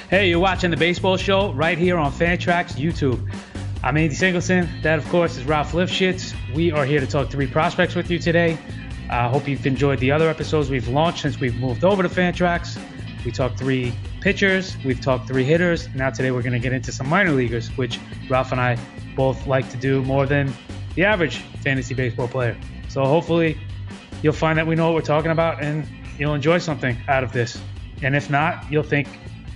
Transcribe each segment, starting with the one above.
Hey, you're watching the baseball show right here on Fantrax YouTube. I'm Andy Singleton. That, of course, is Ralph Lifshitz. We are here to talk 3 prospects with you today. I hope you've enjoyed the other episodes we've launched since we've moved over to Fantrax. We talked 3 pitchers. We've talked 3 hitters. Now today we're going to get into some minor leaguers, which Ralph and I both like to do more than the average fantasy baseball player. So hopefully you'll find that we know what we're talking about and you'll enjoy something out of this. And if not, you'll think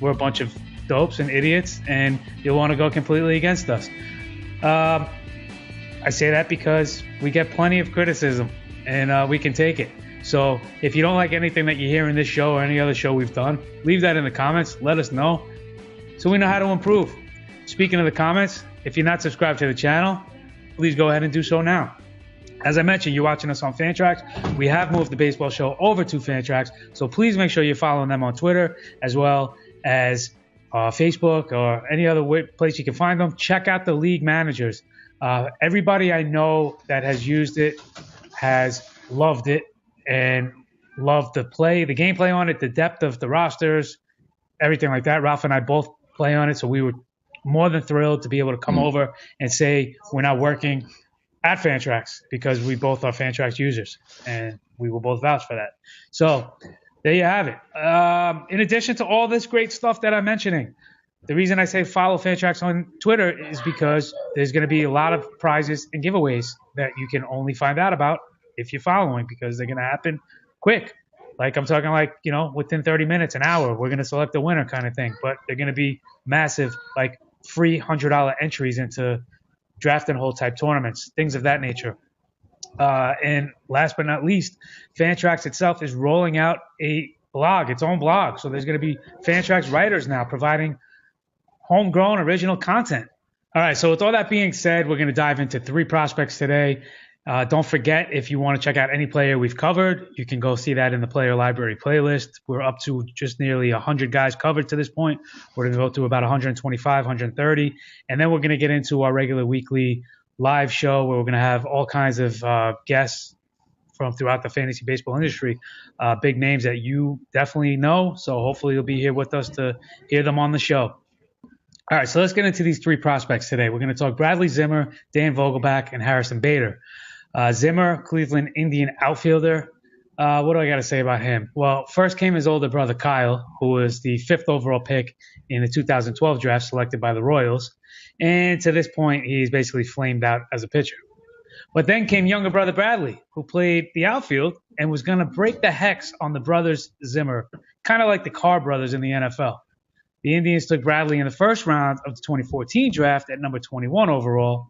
we're a bunch of dopes and idiots, and you'll want to go completely against us. I say that because we get plenty of criticism, and we can take it. So if you don't like anything that you hear in this show or any other show we've done, leave that in the comments. Let us know so we know how to improve. Speaking of the comments, if you're not subscribed to the channel, please go ahead and do so now. As I mentioned, you're watching us on Fantrax. We have moved the baseball show over to Fantrax, so please make sure you're following them on Twitter as well as Facebook or any other place you can find them. Check out the league managers. Everybody I know that has used it has loved it and loved the gameplay on it, the depth of the rosters, everything like that. Ralph and I both play on it, so we were more than thrilled to be able to come over and say we're not working at Fantrax because we both are Fantrax users, and we will both vouch for that. So there you have it. In addition to all this great stuff that I'm mentioning, the reason I say follow Fantrax on Twitter is because there's going to be a lot of prizes and giveaways that you can only find out about if you're following, because they're going to happen quick. Like I'm talking within 30 minutes, an hour, we're going to select a winner kind of thing. But they're going to be massive, like free $100 entries into draft and hold type tournaments, things of that nature. And last but not least, Fantrax itself is rolling out its own blog. So there's going to be Fantrax writers now providing homegrown original content. All right, so with all that being said, we're going to dive into 3 prospects today. Don't forget, if you want to check out any player we've covered, you can go see that in the player library playlist. We're up to just nearly 100 guys covered to this point. We're going to go through about 125, 130, and then we're going to get into our regular weekly live show where we're going to have all kinds of guests from throughout the fantasy baseball industry, big names that you definitely know. So hopefully you'll be here with us to hear them on the show. All right, so let's get into these 3 prospects today. We're going to talk Bradley Zimmer, Dan Vogelbach, and Harrison Bader. Zimmer, Cleveland Indian outfielder. What do I got to say about him? Well, first came his older brother, Kyle, who was the 5th overall pick in the 2012 draft selected by the Royals. And to this point, he's basically flamed out as a pitcher. But then came younger brother Bradley, who played the outfield and was going to break the hex on the brothers Zimmer, kind of like the Carr brothers in the NFL. The Indians took Bradley in the first round of the 2014 draft at number 21 overall.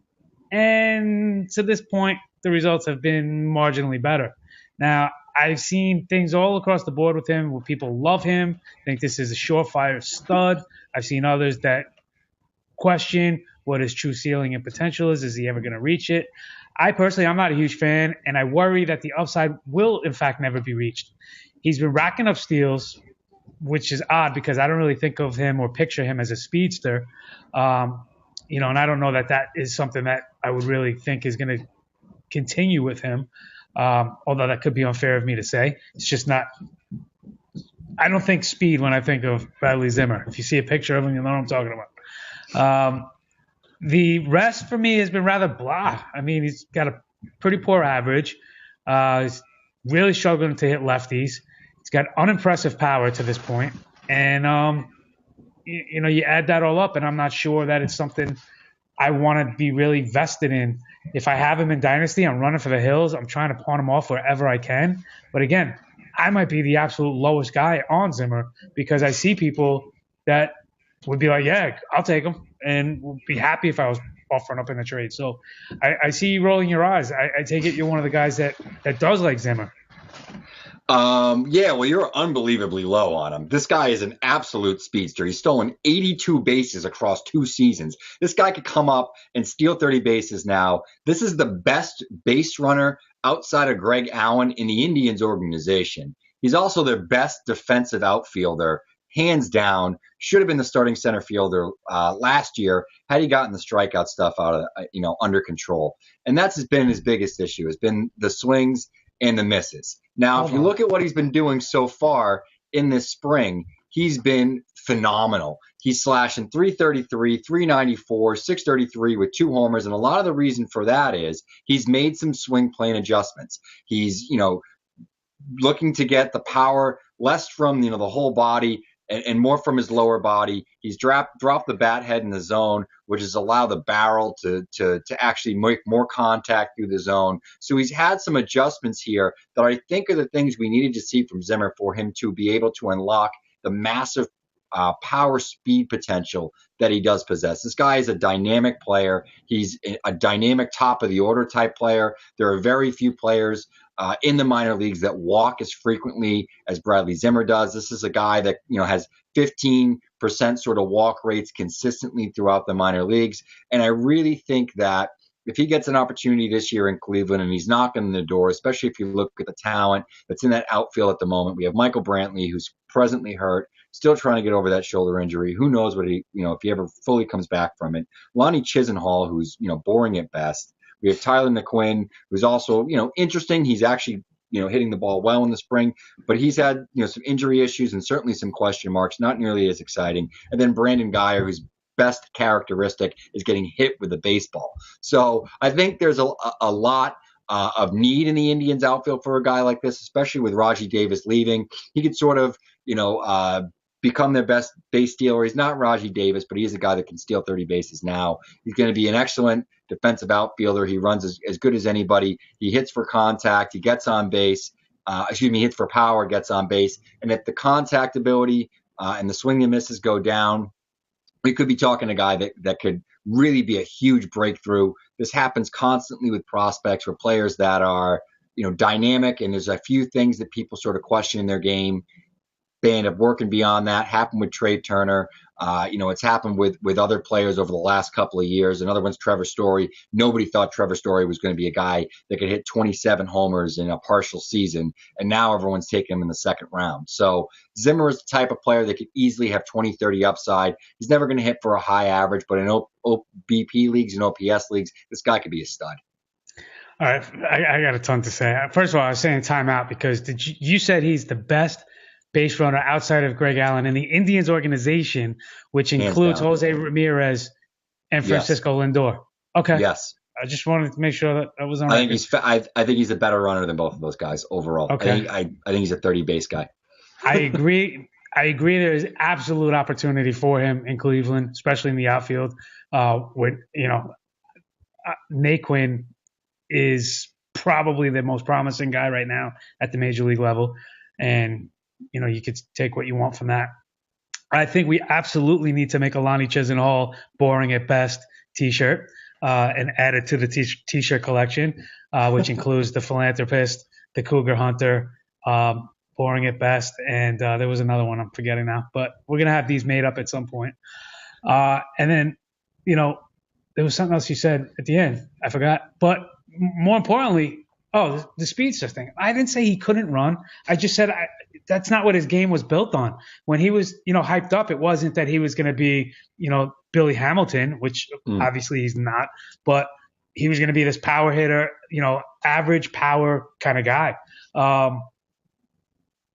And to this point, the results have been marginally better. Now, I've seen things all across the board with him where people love him, think this is a surefire stud. I've seen others that question what his true ceiling and potential is. Is he ever going to reach it? I'm not a huge fan, and I worry that the upside will, in fact, never be reached. He's been racking up steals, which is odd because I don't really think of him or picture him as a speedster. And I don't know that is something that I would really think is going to continue with him, although that could be unfair of me to say. It's just not – I don't think speed when I think of Bradley Zimmer. If you see a picture of him, you know what I'm talking about. The rest for me has been rather blah. I mean, he's got a pretty poor average. He's really struggling to hit lefties. He's got unimpressive power to this point. And, you add that all up, and I'm not sure that it's something I want to be really vested in. If I have him in Dynasty, I'm running for the hills. I'm trying to pawn him off wherever I can. But again, I might be the absolute lowest guy on Zimmer because I see people that would be like, yeah, I'll take him and would be happy if I was offering up in a trade. So I see you rolling your eyes. I take it you're one of the guys that does like Zimmer. Well, you're unbelievably low on him. This guy is an absolute speedster. He's stolen 82 bases across 2 seasons. This guy could come up and steal 30 bases now. This is the best base runner outside of Greg Allen in the Indians organization. He's also their best defensive outfielder, hands down. Should have been the starting center fielder last year had he gotten the strikeout stuff out of under control. And that's been his biggest issue. Has been the swings and the misses. Now, if you look at what he's been doing so far in this spring, he's been phenomenal. he's slashing 333, 394, 633 with 2 homers. And a lot of the reason for that is he's made some swing plane adjustments. He's, looking to get the power less from, the whole body and more from his lower body. He's dropped the bat head in the zone, which has allowed the barrel to actually make more contact through the zone. So he's had some adjustments here that I think are the things we needed to see from Zimmer for him to be able to unlock the massive power speed potential that he does possess. This guy is a dynamic player. He's a dynamic top of the order type player. There are very few players in the minor leagues that walk as frequently as Bradley Zimmer does. This is a guy that has 15% sort of walk rates consistently throughout the minor leagues. And I really think that if he gets an opportunity this year in Cleveland and he's knocking on the door, especially if you look at the talent that's in that outfield at the moment, we have Michael Brantley, who's presently hurt, still trying to get over that shoulder injury. Who knows what if he ever fully comes back from it. Lonnie Chisenhall, who's, boring at best. We have Tyler McQuinn, who's also, interesting. He's actually, hitting the ball well in the spring, but he's had, some injury issues and certainly some question marks, not nearly as exciting. And then Brandon Guyer, whose best characteristic is getting hit with the baseball. So I think there's a lot of need in the Indians outfield for a guy like this, especially with Raji Davis leaving. He could sort of, become their best base stealer. He's not Raji Davis, but he is a guy that can steal 30 bases now. He's going to be an excellent defensive outfielder. He runs as good as anybody. He hits for contact. He gets on base. He hits for power, gets on base. And if the contact ability and the swing and misses go down, we could be talking a guy that could really be a huge breakthrough. This happens constantly with prospects or players that are, dynamic, and there's a few things that people sort of question in their game. They end up working beyond that. Happened with Trey Turner. It's happened with other players over the last couple of years. Another one's Trevor Story. Nobody thought Trevor Story was going to be a guy that could hit 27 homers in a partial season, and now everyone's taking him in the second round. So Zimmer is the type of player that could easily have 20, 30 upside. He's never going to hit for a high average, but in OBP leagues and OPS leagues, this guy could be a stud. All right, I got a ton to say. First of all, I was saying timeout because you said he's the best base runner outside of Greg Allen in the Indians organization, which includes Jose Ramirez and Francisco Lindor. Okay. Yes. I just wanted to make sure that was on. I think he's a better runner than both of those guys overall. Okay. I think he's a 30 base guy. I agree. There is absolute opportunity for him in Cleveland, especially in the outfield. Naquin is probably the most promising guy right now at the major league level, and you could take what you want from that. I think we absolutely need to make a Lonnie Chisenhall boring at best t-shirt and add it to the t-shirt collection, which includes the philanthropist, the cougar hunter, boring at best, and there was another one I'm forgetting now. But we're going to have these made up at some point. And then, there was something else you said at the end. I forgot. But more importantly, the speedster thing. I didn't say he couldn't run. I just said that's not what his game was built on. When he was, hyped up, it wasn't that he was going to be, Billy Hamilton, which obviously he's not, but he was going to be this power hitter, average power kind of guy.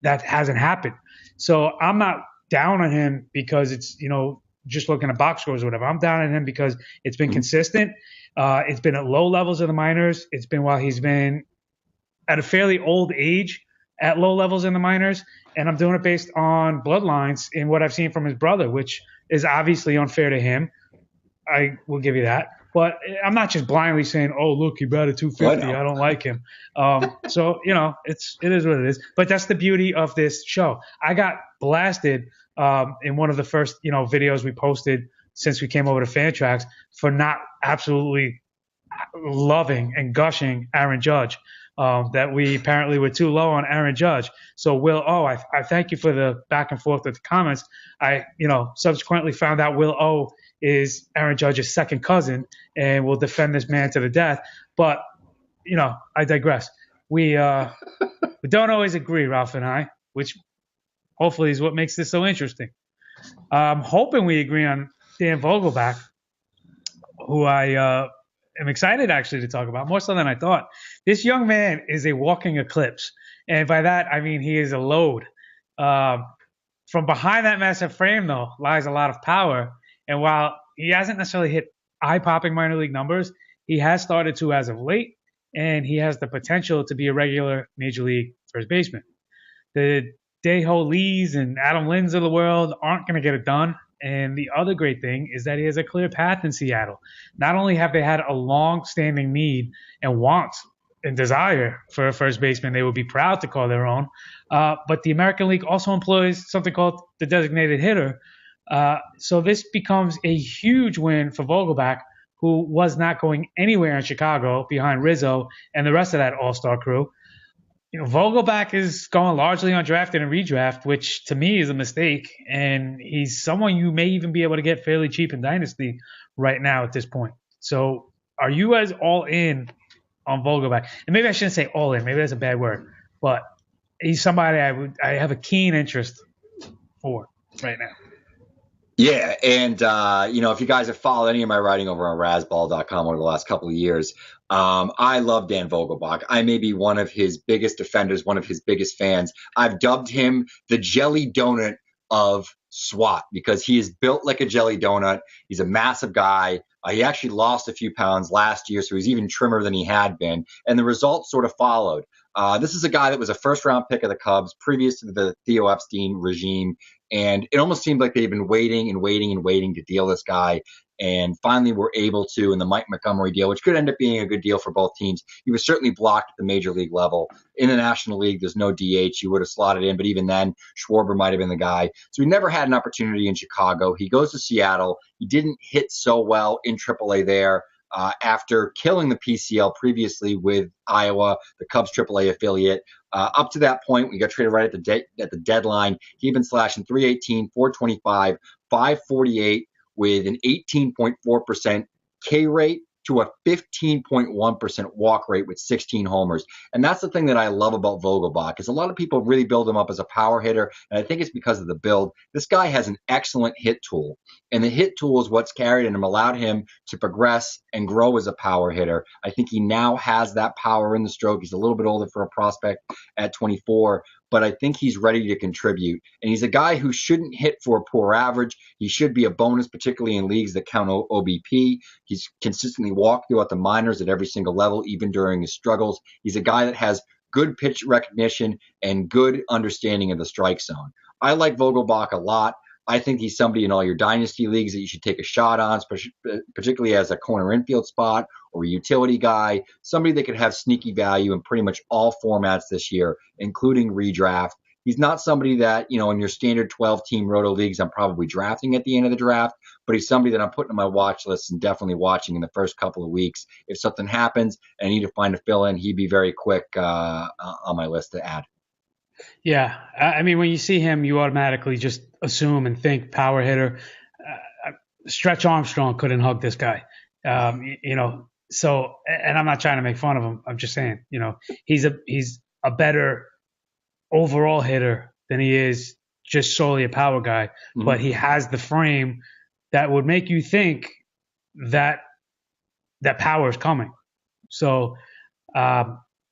That hasn't happened. So I'm not down on him because it's, just looking at box scores or whatever. I'm down on him because it's been consistent. It's been at low levels in the minors. It's been while he's been at a fairly old age at low levels in the minors. And I'm doing it based on bloodlines in what I've seen from his brother, which is obviously unfair to him. I will give you that. But I'm not just blindly saying, oh, look, he batted 250. I don't like him. So, it is what it is. But that's the beauty of this show. I got blasted in one of the first, videos we posted since we came over to Fantrax for not absolutely loving and gushing Aaron Judge, that we apparently were too low on Aaron Judge. So Will O, I thank you for the back and forth with the comments. I, subsequently found out Will O is Aaron Judge's second cousin and will defend this man to the death. But, I digress. We don't always agree, Ralph and I, which hopefully is what makes this so interesting. I'm hoping we agree on Dan Vogelbach, who I am excited actually to talk about, more so than I thought. This young man is a walking eclipse. And by that, I mean he is a load. from behind that massive frame, though, lies a lot of power. And while he hasn't necessarily hit eye-popping minor league numbers, he has started to as of late, and he has the potential to be a regular major league first baseman. The Dae-Ho Lees and Adam Linds of the world aren't going to get it done. And the other great thing is that he has a clear path in Seattle. Not only have they had a long-standing need and want and desire for a first baseman they would be proud to call their own, but the American League also employs something called the designated hitter. So this becomes a huge win for Vogelbach, who was not going anywhere in Chicago behind Rizzo and the rest of that all-star crew. Vogelbach is going largely undrafted and redraft, which to me is a mistake. And he's someone you may even be able to get fairly cheap in Dynasty right now at this point. So are you guys all in on Vogelbach? And maybe I shouldn't say all in. Maybe that's a bad word. But he's somebody I have a keen interest for right now. Yeah, and if you guys have followed any of my writing over on Razzball.com over the last couple of years, I love Dan Vogelbach. I may be one of his biggest defenders, one of his biggest fans. I've dubbed him the jelly donut of SWAT because he is built like a jelly donut. He's a massive guy. He actually lost a few pounds last year, so he's even trimmer than he had been, and the results sort of followed. This is a guy that was a first-round pick of the Cubs previous to the Theo Epstein regime, and it almost seemed like they'd been waiting to deal this guy, and finally were able to in the Mike Montgomery deal, which could end up being a good deal for both teams. He was certainly blocked at the major league level. In the National League, there's no DH. He would have slotted in, but even then, Schwarber might have been the guy. So he never had an opportunity in Chicago. He goes to Seattle. He didn't hit so well in AAA there. After killing the PCL previously with Iowa, the Cubs AAA affiliate. Up to that point, we got traded right at the deadline. He'd been slashing 318, 425, 548 with an 18.4% K rate to a 15.1% walk rate with 16 homers. And that's the thing that I love about Vogelbach is a lot of people really build him up as a power hitter, and I think it's because of the build. This guy has an excellent hit tool, and the hit tool is what's carried him, allowed him to progress and grow as a power hitter. I think he now has that power in the stroke. He's a little bit older for a prospect at 24, but I think he's ready to contribute. And he's a guy who shouldn't hit for a poor average. He should be a bonus, particularly in leagues that count OBP. He's consistently walked throughout the minors at every single level, even during his struggles. He's a guy that has good pitch recognition and good understanding of the strike zone. I like Vogelbach a lot. I think he's somebody in all your dynasty leagues that you should take a shot on, particularly as a corner infield spot or a utility guy, somebody that could have sneaky value in pretty much all formats this year, including redraft. He's not somebody that, in your standard 12-team roto leagues, I'm probably drafting at the end of the draft, but he's somebody that I'm putting on my watch list and definitely watching in the first couple of weeks. If something happens and I need to find a fill-in, he'd be very quick on my list to add. Yeah, I mean, when you see him, you automatically just assume and think power hitter. Stretch Armstrong couldn't hug this guy, So, and I'm not trying to make fun of him. I'm just saying, he's a better overall hitter than he is just solely a power guy. Mm-hmm. But he has the frame that would make you think that power is coming. So.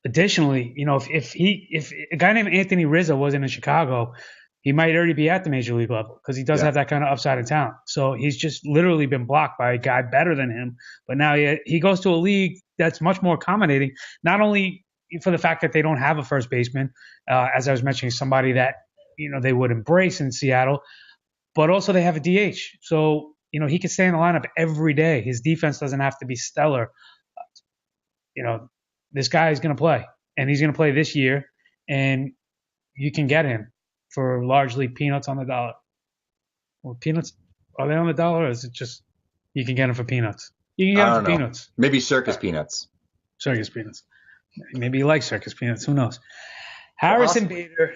Additionally, if a guy named Anthony Rizzo wasn't in Chicago, he might already be at the major league level because he does have that kind of upside and talent. So he's just literally been blocked by a guy better than him. But now he goes to a league that's much more accommodating, not only for the fact that they don't have a first baseman, as I was mentioning, somebody that they would embrace in Seattle, but also they have a DH. So he can stay in the lineup every day. His defense doesn't have to be stellar. This guy is going to play, and he's going to play this year, and you can get him for largely peanuts on the dollar. Well, peanuts, are they on the dollar, or is it just you can get him for peanuts? You can get him for peanuts. Maybe circus peanuts. Circus peanuts. Maybe you like circus peanuts. Who knows? Harrison Bader.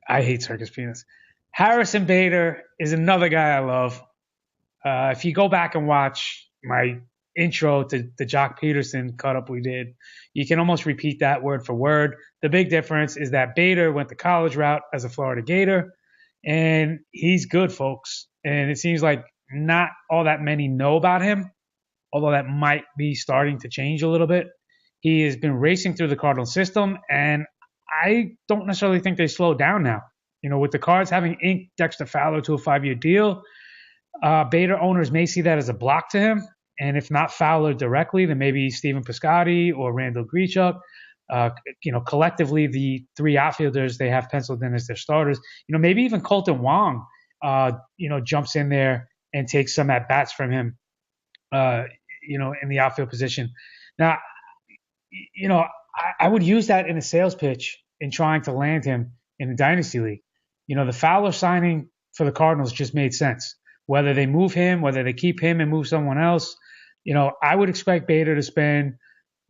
I hate circus peanuts. Harrison Bader is another guy I love. If you go back and watch my intro to the Jock Peterson cut up we did, you can almost repeat that word for word. The big difference is that Bader went the college route as a Florida Gator, and he's good, folks. And it seems like not all that many know about him, although that might be starting to change a little bit. He has been racing through the Cardinal system, and I don't necessarily think they slow down now. With the Cards having inked Dexter Fowler to a 5-year deal, Bader owners may see that as a block to him. And if not Fowler directly, then maybe Stephen Piscotty or Randall Grichuk. Collectively, the 3 outfielders they have penciled in as their starters. Maybe even Colton Wong, jumps in there and takes some at bats from him, in the outfield position. Now, I would use that in a sales pitch in trying to land him in the Dynasty League. The Fowler signing for the Cardinals just made sense. Whether they move him, whether they keep him and move someone else, I would expect Bader to spend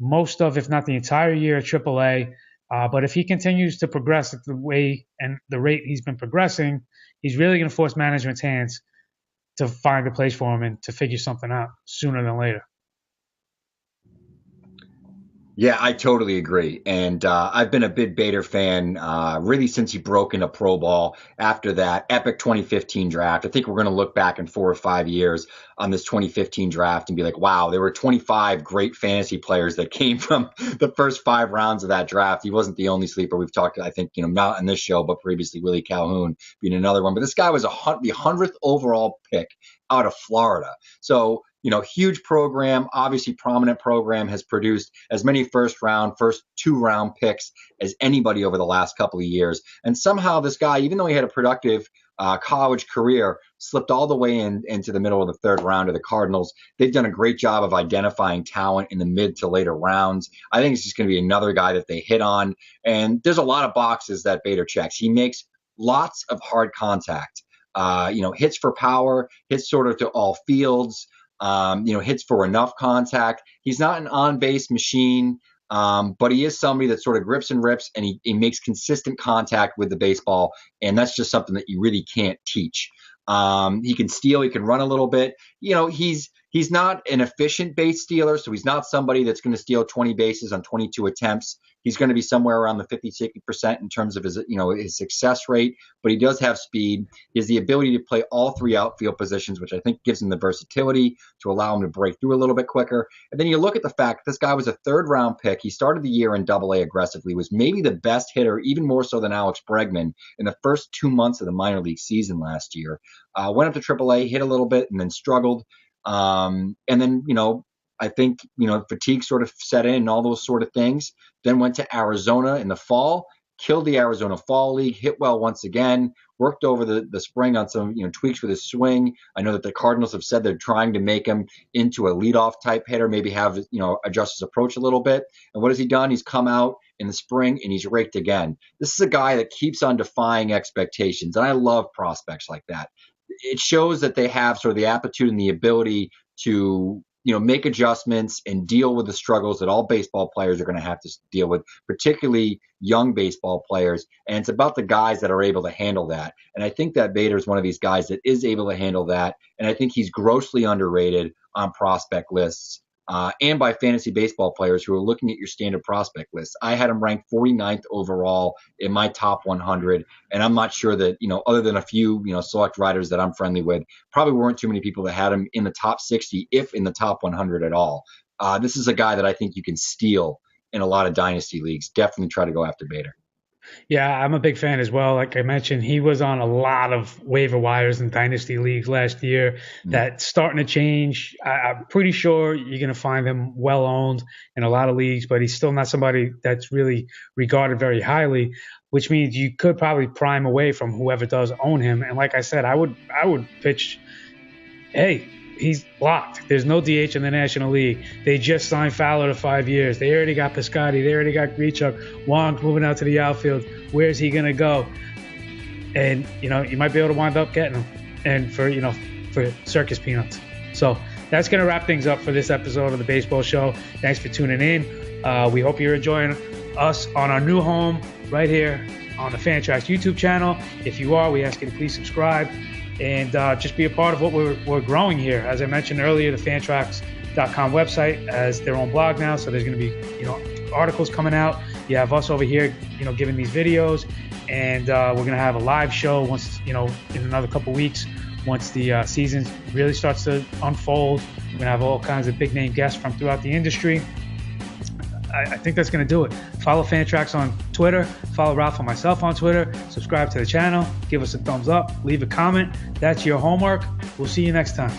most of, if not the entire year at AAA. But if he continues to progress at the way and the rate he's been progressing, he's really going to force management's hands to find a place for him and to figure something out sooner than later. Yeah, I totally agree. And I've been a big Bader fan really since he broke into pro ball after that epic 2015 draft. I think we're going to look back in 4 or 5 years on this 2015 draft and be like, wow, there were 25 great fantasy players that came from the first 5 rounds of that draft. He wasn't the only sleeper. We've talked, I think, not on this show, but previously Willie Calhoun being another one. But this guy was the 100th overall pick out of Florida. So, huge program, obviously prominent program, has produced as many first 2-round picks as anybody over the last couple of years. And somehow this guy, even though he had a productive college career, slipped all the way into the middle of the 3rd round of the Cardinals. They've done a great job of identifying talent in the mid to later rounds. I think it's just going to be another guy that they hit on. And there's a lot of boxes that Bader checks. He makes lots of hard contact. Hits for power, hits sort of to all fields. Hits for enough contact. He's not an on-base machine, but he is somebody that sort of grips and rips, and he makes consistent contact with the baseball, and that's just something that you really can't teach. He can steal. He can run a little bit. He's not an efficient base stealer, so he's not somebody that's going to steal 20 bases on 22 attempts. He's going to be somewhere around the 50-60% in terms of his success rate, but he does have speed. He has the ability to play all 3 outfield positions, which I think gives him the versatility to allow him to break through a little bit quicker. And then you look at the fact that this guy was a 3rd-round pick. He started the year in AA aggressively, was maybe the best hitter, even more so than Alex Bregman, in the first 2 months of the minor league season last year. Went up to AAA, hit a little bit, and then struggled. And then, I think, fatigue sort of set in and all those sort of things. Then went to Arizona in the fall, killed the Arizona Fall League, hit well once again, worked over the spring on some, tweaks with his swing. I know that the Cardinals have said they're trying to make him into a leadoff type hitter, maybe have, adjust his approach a little bit. And what has he done? He's come out in the spring and he's raked again. This is a guy that keeps on defying expectations. And I love prospects like that. It shows that they have sort of the aptitude and the ability to, make adjustments and deal with the struggles that all baseball players are going to have to deal with, particularly young baseball players. And it's about the guys that are able to handle that. And I think that Bader is one of these guys that is able to handle that. And I think he's grossly underrated on prospect lists and by fantasy baseball players who are looking at your standard prospect list. I had him ranked 49th overall in my top 100. And I'm not sure that, other than a few, select writers that I'm friendly with, probably weren't too many people that had him in the top 60, if in the top 100 at all. This is a guy that I think you can steal in a lot of dynasty leagues. Definitely try to go after Bader. Yeah, I'm a big fan as well. Like I mentioned, he was on a lot of waiver wires in dynasty leagues last year. That's starting to change. I'm pretty sure you're going to find him well owned in a lot of leagues, but he's still not somebody that's really regarded very highly, which means you could probably prime away from whoever does own him. And like I said, I would pitch, hey, he's blocked. There's no DH in the National League. They just signed Fowler to 5 years. They already got Piscotty. They already got Grichuk. Wong's moving out to the outfield. Where's he going to go? And, you might be able to wind up getting him and for circus peanuts. So that's going to wrap things up for this episode of the Baseball Show. Thanks for tuning in. We hope you're enjoying us on our new home right here on the Fantrax YouTube channel. If you are, we ask you to please subscribe and just be a part of what we're growing here. As I mentioned earlier, the Fantrax.com website has their own blog now, so there's going to be articles coming out. You have us over here, giving these videos, and we're going to have a live show once, in another couple weeks, once the season really starts to unfold. We're going to have all kinds of big name guests from throughout the industry. I think that's going to do it. Follow Fantrax on Twitter. Follow Ralph and myself on Twitter. Subscribe to the channel. Give us a thumbs up. Leave a comment. That's your homework. We'll see you next time.